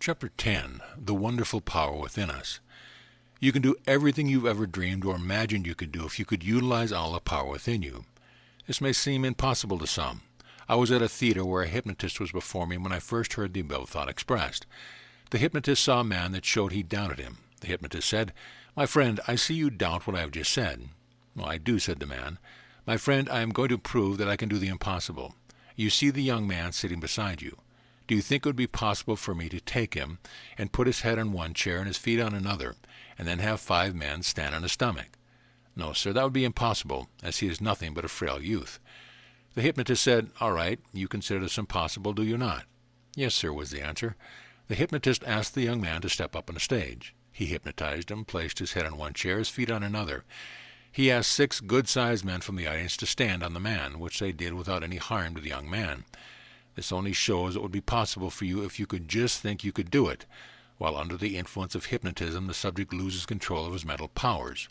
Chapter 10, The Wonderful Power Within Us. You can do everything you've ever dreamed or imagined you could do if you could utilize all the power within you. This may seem impossible to some. I was at a theater where a hypnotist was before me when I first heard the above thought expressed. The hypnotist saw a man that showed he doubted him. The hypnotist said, "My friend, I see you doubt what I have just said." "Well, I do," said the man. "My friend, I am going to prove that I can do the impossible. You see the young man sitting beside you. Do you think it would be possible for me to take him and put his head on one chair and his feet on another, and then have 5 men stand on his stomach?" "No, sir, that would be impossible, as he is nothing but a frail youth." The hypnotist said, "All right, you consider this impossible, do you not?" "Yes, sir," was the answer. The hypnotist asked the young man to step up on the stage. He hypnotized him, placed his head on one chair, his feet on another. He asked 6 good-sized men from the audience to stand on the man, which they did without any harm to the young man. This only shows it would be possible for you if you could just think you could do it. While under the influence of hypnotism, the subject loses control of his mental powers.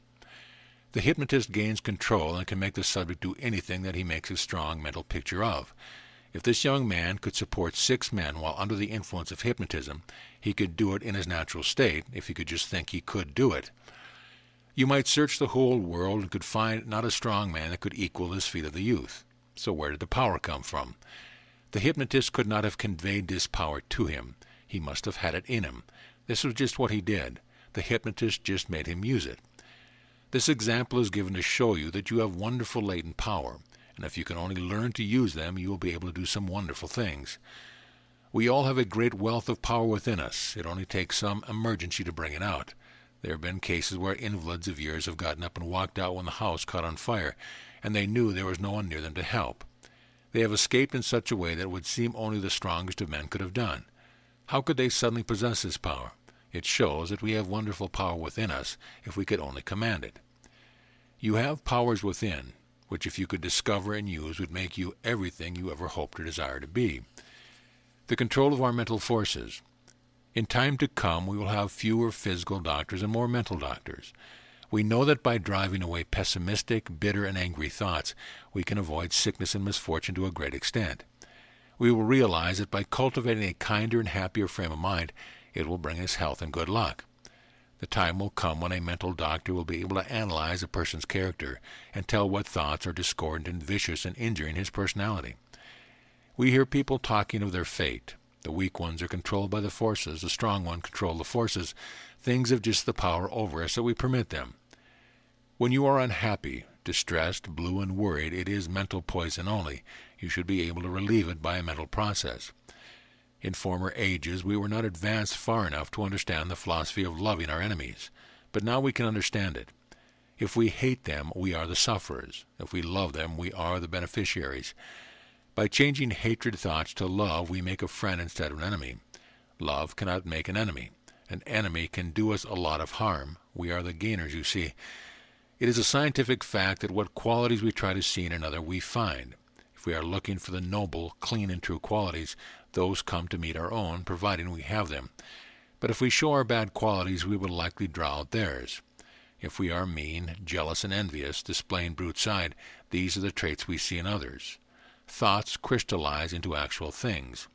The hypnotist gains control and can make the subject do anything that he makes a strong mental picture of. If this young man could support 6 men while under the influence of hypnotism, he could do it in his natural state if he could just think he could do it. You might search the whole world and could find not a strong man that could equal this feat of the youth. So where did the power come from? The hypnotist could not have conveyed this power to him. He must have had it in him. This was just what he did. The hypnotist just made him use it. This example is given to show you that you have wonderful latent power, and if you can only learn to use them, you will be able to do some wonderful things. We all have a great wealth of power within us. It only takes some emergency to bring it out. There have been cases where invalids of years have gotten up and walked out when the house caught on fire, and they knew there was no one near them to help. They have escaped in such a way that it would seem only the strongest of men could have done. How could they suddenly possess this power? It shows that we have wonderful power within us if we could only command it. You have powers within, which if you could discover and use would make you everything you ever hoped or desired to be. The control of our mental forces. In time to come, we will have fewer physical doctors and more mental doctors. We know that by driving away pessimistic, bitter, and angry thoughts, we can avoid sickness and misfortune to a great extent. We will realize that by cultivating a kinder and happier frame of mind, it will bring us health and good luck. The time will come when a mental doctor will be able to analyze a person's character and tell what thoughts are discordant and vicious and injuring his personality. We hear people talking of their fate. The weak ones are controlled by the forces, the strong ones control the forces. Things have just the power over us that we permit them. When you are unhappy, distressed, blue, and worried, it is mental poison only. You should be able to relieve it by a mental process. In former ages, we were not advanced far enough to understand the philosophy of loving our enemies, but now we can understand it. If we hate them, we are the sufferers. If we love them, we are the beneficiaries. By changing hatred thoughts to love, we make a friend instead of an enemy. Love cannot make an enemy. An enemy can do us a lot of harm. We are the gainers, you see. It is a scientific fact that what qualities we try to see in another we find. If we are looking for the noble, clean, and true qualities, those come to meet our own, providing we have them. But if we show our bad qualities, we will likely draw out theirs. If we are mean, jealous, and envious, displaying brute side, these are the traits we see in others. Thoughts crystallize into actual things.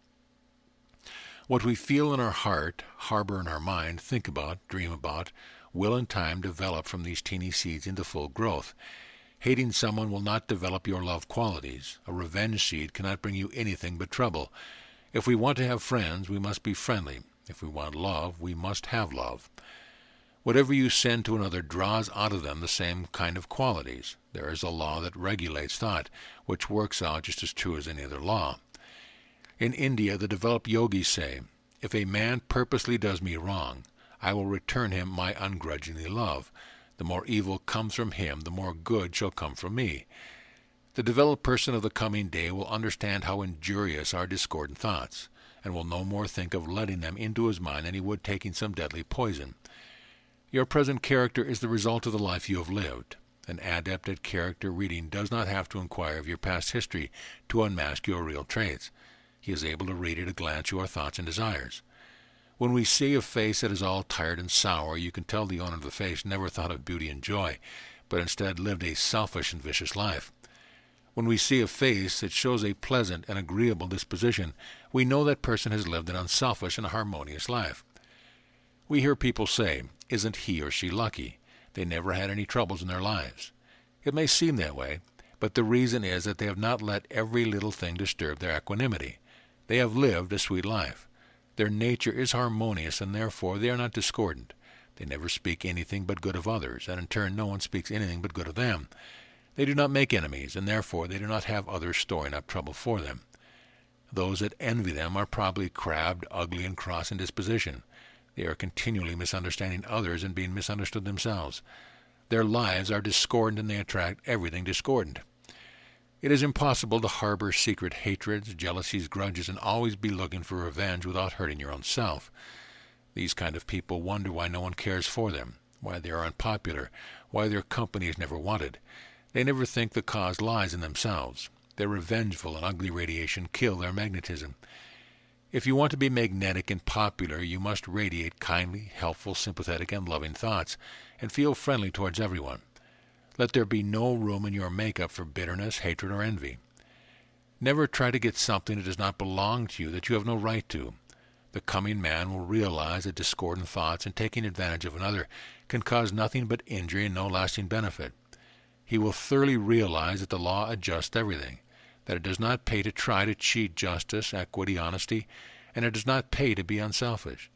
What we feel in our heart, harbor in our mind, think about, dream about, will in time develop from these teeny seeds into full growth. Hating someone will not develop your love qualities. A revenge seed cannot bring you anything but trouble. If we want to have friends, we must be friendly. If we want love, we must have love. Whatever you send to another draws out of them the same kind of qualities. There is a law that regulates thought, which works out just as true as any other law. In India, the developed yogis say, "If a man purposely does me wrong, I will return him my ungrudgingly love. The more evil comes from him, the more good shall come from me." The developed person of the coming day will understand how injurious are discordant thoughts, and will no more think of letting them into his mind than he would taking some deadly poison. Your present character is the result of the life you have lived. An adept at character reading does not have to inquire of your past history to unmask your real traits. He is able to read at a glance your thoughts and desires. When we see a face that is all tired and sour, you can tell the owner of the face never thought of beauty and joy, but instead lived a selfish and vicious life. When we see a face that shows a pleasant and agreeable disposition, we know that person has lived an unselfish and harmonious life. We hear people say, "Isn't he or she lucky? They never had any troubles in their lives." It may seem that way, but the reason is that they have not let every little thing disturb their equanimity. They have lived a sweet life. Their nature is harmonious, and therefore they are not discordant. They never speak anything but good of others, and in turn no one speaks anything but good of them. They do not make enemies, and therefore they do not have others storing up trouble for them. Those that envy them are probably crabbed, ugly, and cross in disposition. They are continually misunderstanding others and being misunderstood themselves. Their lives are discordant, and they attract everything discordant. It is impossible to harbor secret hatreds, jealousies, grudges, and always be looking for revenge without hurting your own self. These kind of people wonder why no one cares for them, why they are unpopular, why their company is never wanted. They never think the cause lies in themselves. Their revengeful and ugly radiation kill their magnetism. If you want to be magnetic and popular, you must radiate kindly, helpful, sympathetic, and loving thoughts, and feel friendly towards everyone. Let there be no room in your makeup for bitterness, hatred, or envy. Never try to get something that does not belong to you, that you have no right to. The coming man will realize that discordant thoughts and taking advantage of another can cause nothing but injury and no lasting benefit. He will thoroughly realize that the law adjusts everything, that it does not pay to try to cheat justice, equity, honesty, and it does not pay to be unselfish.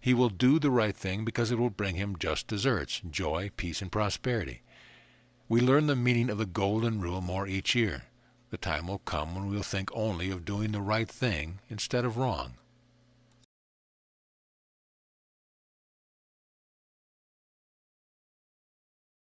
He will do the right thing because it will bring him just deserts, joy, peace, and prosperity. We learn the meaning of the golden rule more each year. The time will come when we will think only of doing the right thing instead of wrong.